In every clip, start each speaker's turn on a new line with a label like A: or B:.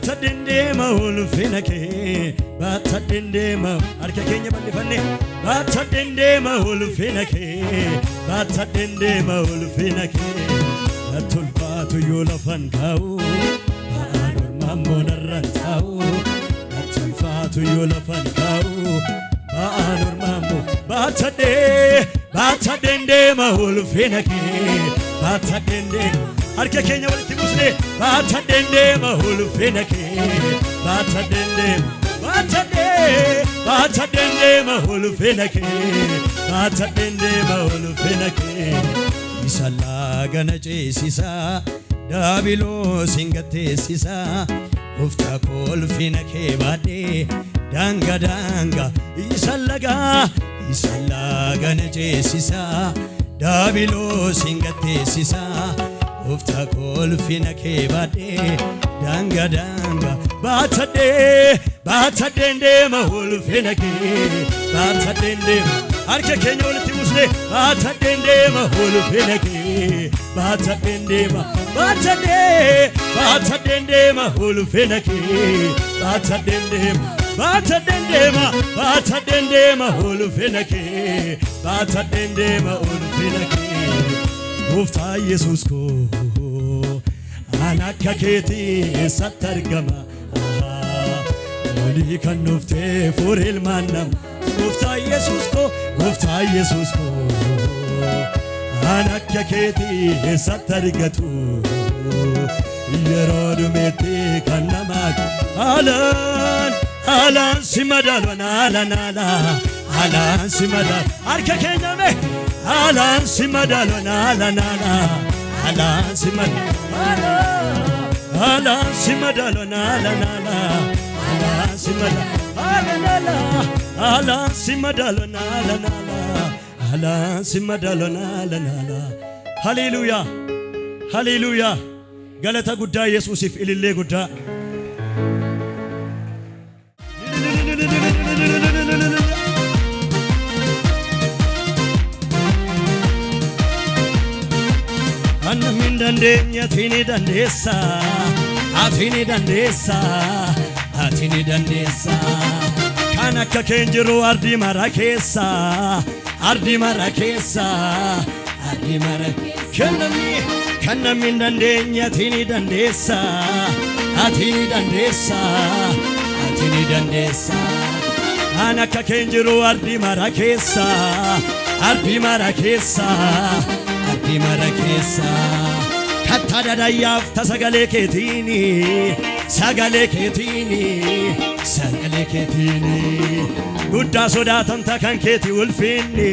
A: baatadindeema ulfinake baatadindeema harka keenya bal'ifanne baatadindeema ulfinake baatadindeema ulfinake atulfaatu yoo lafan kaa'u baador mammoonarran taa'u atulfaatu yoo lafan kaa'u baador mammoo baatadindeema ulfinake baatadindeema harka keenya walitti busne baatadindeema ulfinake baatadindeema ulfinake baatadindeema ulfinake isalla gana ceesisa daabiloos hingatteessisa ufta ulfinake baadhe danga danga isalla gana ceesisa daabiloos hingatteessisa ufta ulfinake baadhe danga danga baatadindeema ulfinake baatadindeema harka keenya walitti busne baatadindeema ulfinake baatadindeema ulfinake baatadindeema ulfinake baatadindeema ulfinake Gooftaa Yesuus ko anakka keetii eessatti argama olii kan dhuftee fuur ilmaan nama Gooftaa Yesuus ko anakka keetii eessatti argatu yeroo dhumeetti kan namaa haalaan si madaaluun haalaan si madaaluun harka keenya mee haalaan si madaaluun haalaan si madaaluun haalaan si madaaluun haalaan si madaaluun haalaan si madaaluun haalaan si madaaluun haleluuyaa haleluuyaa galata guddaa Yesuusiif ilillee guddaa Annamin dandeenya atini dandeessa kan akka keen jiru ardi mara keessa kennamin dandeenya atini dandeessa kan akka keen jiru ardi mara keessa kattadadayaaf tasagalee keetiini sagalee keetiini guddaa sodaatamta kan keeti ulfinni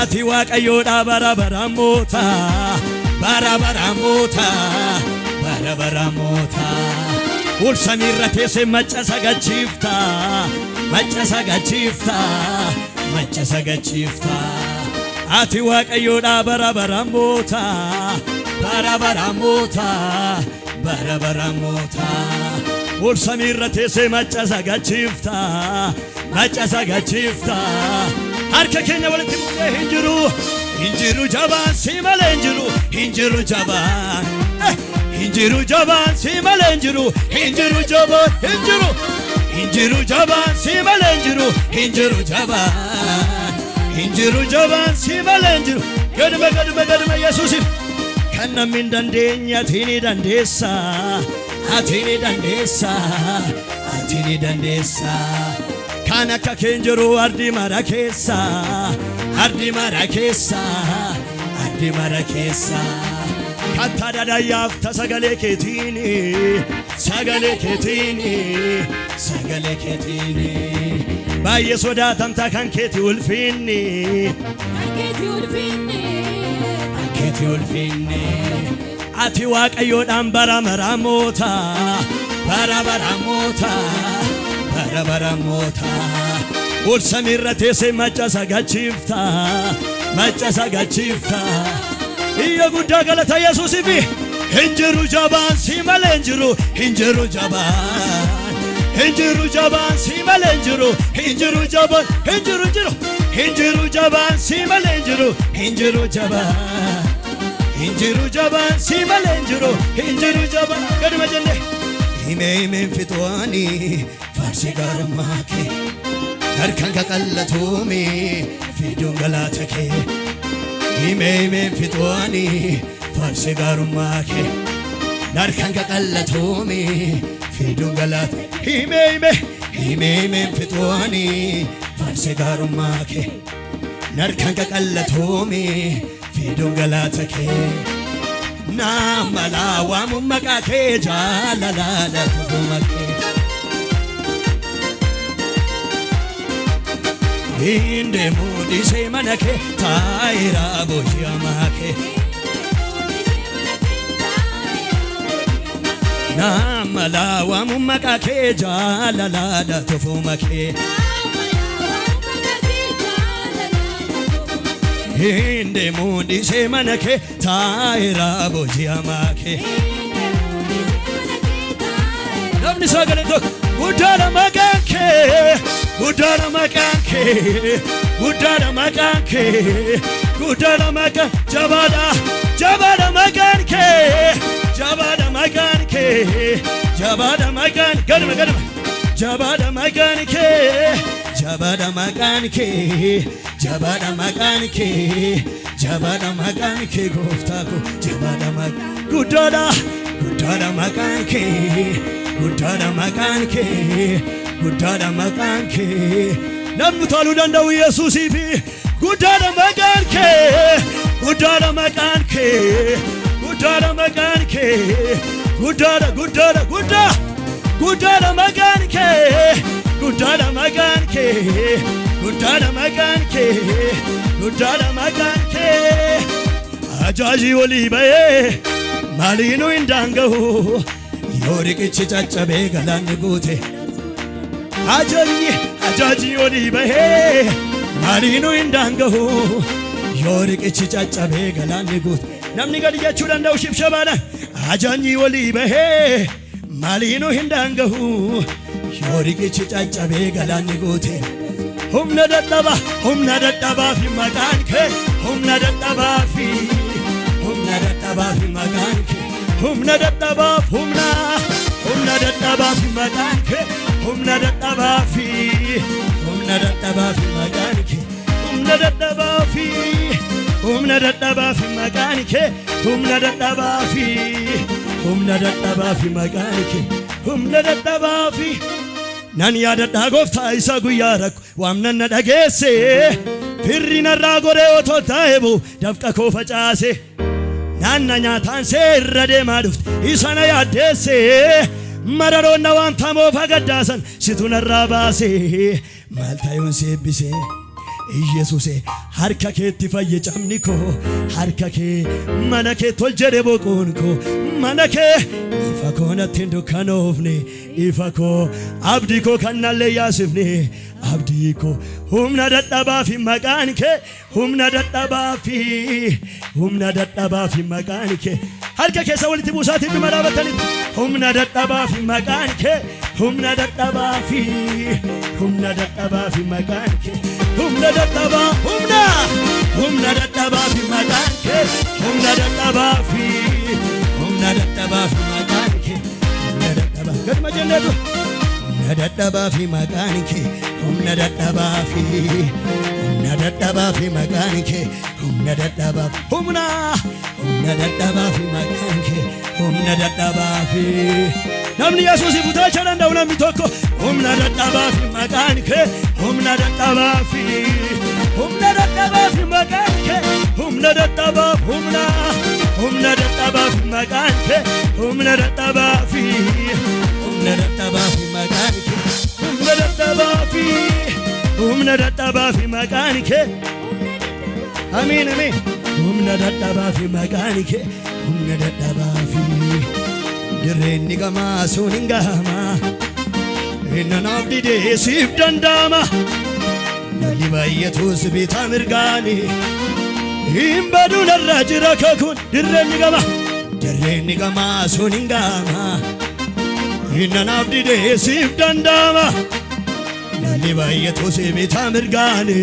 A: ati waaqayyoodha bara moota ol samiirra teesse macca sagachiifta ati waaqayyoodha bara moota ol samiirra teesse macca sagachiifta harka keenya walitti bu'ee hinjiru jabaan si malee hinjiru jabaan si malee hinjiru si malee hinjiru si malee gaduma Yesuusiif kan namni dandeenya atini dandeessa kan akka keen jiru ardi mara keessa kattadadayaaf tasagalee keetiini sagalee keetiini baay'ee sodaatamta kan keeti ulfinni ati waaqayyoodhaan bara moota ol samiirra teesse macca sagachiifta iyya guddaa galata Yesuusiif hinjiru jabaan si malee hinjiru jabaan si malee hinjiru jabaan si malee hinjiru Injiru jaban simale injiru jaban gaduma jenne hime fitwani farsi garumake narkan kaqallatumi fidun galatake hime fitwani farsi garumake narkan kaqallatumi fidun galatake hime fitwani farsi garumake narkan kaqallatumi fidun galatake namala wa mummakake jalala tufumake inde mudi se manake taira bojamake namala wa mummakake jalala tufumake Inde mundi se manake taira bojamake Namni sagale tok Gudara maganke Gudara maganke Gudara maganke Gudara magan Jabada maganke Jabada maganke Jabada magan Gadama Jabada maganke Jabada maganke Jabada maganke goftako Jabada mag Gudara maganke Gudara maganke Namnu talu dandau Yesusi fi Gudara maganke Gudara maganke Gudara maganke Gudara maganke Gudara maganke Gudara maganke Ajaji olibaye malinu indangahu Yorikichi chachabe galani gute Ajaji olibaye malinu indangahu Yorikichi chachabe galani gute Namni gadi jechu dandau shibshabana Ajaji olibaye malinu indangahu Yorikichi chachabe galani gute Humna dadaba fi maganke Humna dadaba fi maganke Humna dadaba fi maganke Humna dadaba fi maganke Humna dadaba fi maganke Humna dadaba fi maganke Humna dadaba fi Nan yaadadhaa gooftaa isa guyyaa rakko waamnanna dhageesse firrina irraa goree otoo taa'ebu dafqa koo facaase naanna nyaataan see irra deemaa dhufte isana yaaddeesse mararoonna waamtamoo fagaddaasan situ narraa baase maal tayoon seebbise Yesuuse harka keetti fayye camni koo harka kee mana kee tol jedhe boqoon koo mana kee ifa koo natti dukkanoofne ifa koo abdii koo kannallee yaasifne abdii koo humna dadhabaa fi maqaan kee humna dadhabaa fi maqaan kee harka keessa walitti buusaatiin dhuma dhaabatanitti humna dadhabaa fi maqaan kee humna dadhabaa fi maqaan kee humna dadhabaa fi maqaan kee humna dadhabaa fi maqaan kee humna dadhabaa gadma jenneetu humna dadhabaa fi maqaan kee humna dadhabaa fi maqaan kee humna dadhabaa humna dadhabaa fi maqaan kee humna dadhabaa fi namni Yesuusi butaachuu danda'u namni tokko humna dadhabaa fi maqaan kee humna dadhabaa fi maqaan kee humna dadhabaa humna dadhabaa fi maqaan kee humna dadhabaa fi maqaan kee humna dadhabaa fi maqaan kee amiin humna dadhabaa fi maqaan kee humna dadhabaa fi dirreenni gamaa sun hin gahamaa inna naaf didee siif danda'ama nalli baay'atus bitaa mirgaani hin badu narra jira kakuun dirreenni gamaa sun hin gahamaa inna naaf didee siif danda'ama nalli baay'atus bitaa mirgaani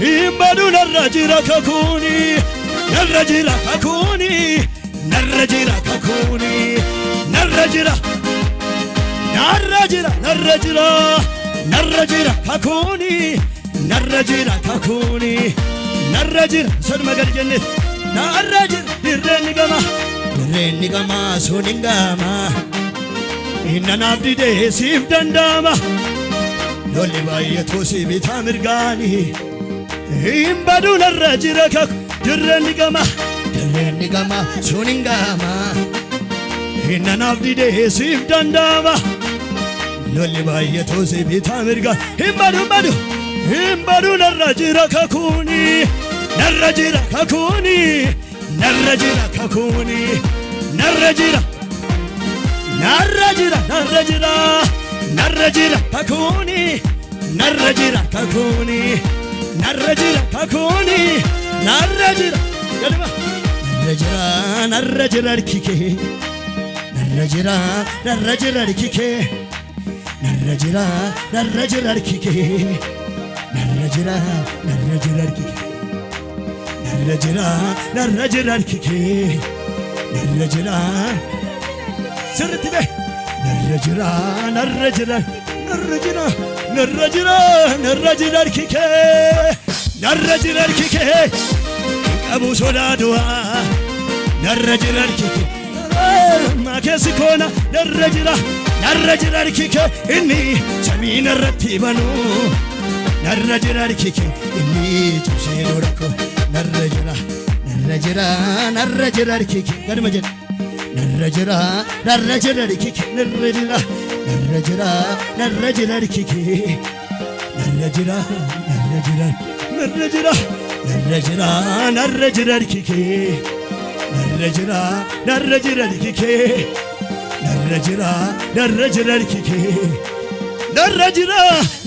A: hin badu narra jira kakuun narra jira kakuni narra jira kakuni narra jira narra jira narra jira narra jira kakuni narra jira kakuni narra jira sadma gal jannat narra jira dirreni gama suningama inna nabdi de sif dandama lolli bayetu si bitamirgani imbadu narra jira kak dirreni gama suningama inna nabdi de sif dandama lolli bayetu si bitamirgani imbadu narra jira kakuni narra jira kakuni narra jira kakuni narra jira narra jira narra jira narra jira kakuni narra jira kakuni narra jira kakuni narra jira yadma narra jira rkike narra jira rkike narra jira rkike narra jira rkike narra jira rkike narra jira sirtibe narra jira rkike narra jira rkike abu soladwa narra jira rkike ma kesikona narra jira rkike inni samina rattibanu narra jira rkike inni tusero rako narra jira rkike gadmajen narra jira rkike narra jira rkike narra jira rkike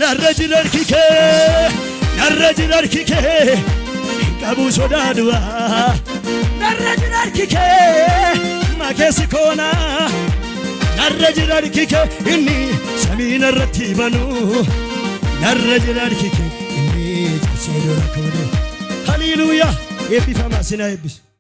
A: narra jira rkike narra jira rkike qabu sodadwa narra jira rkike ma kesikona narra jira rkike inni samina rattibanu narra jira rkike inni tusero rakone hallelujah ebifama sina ebis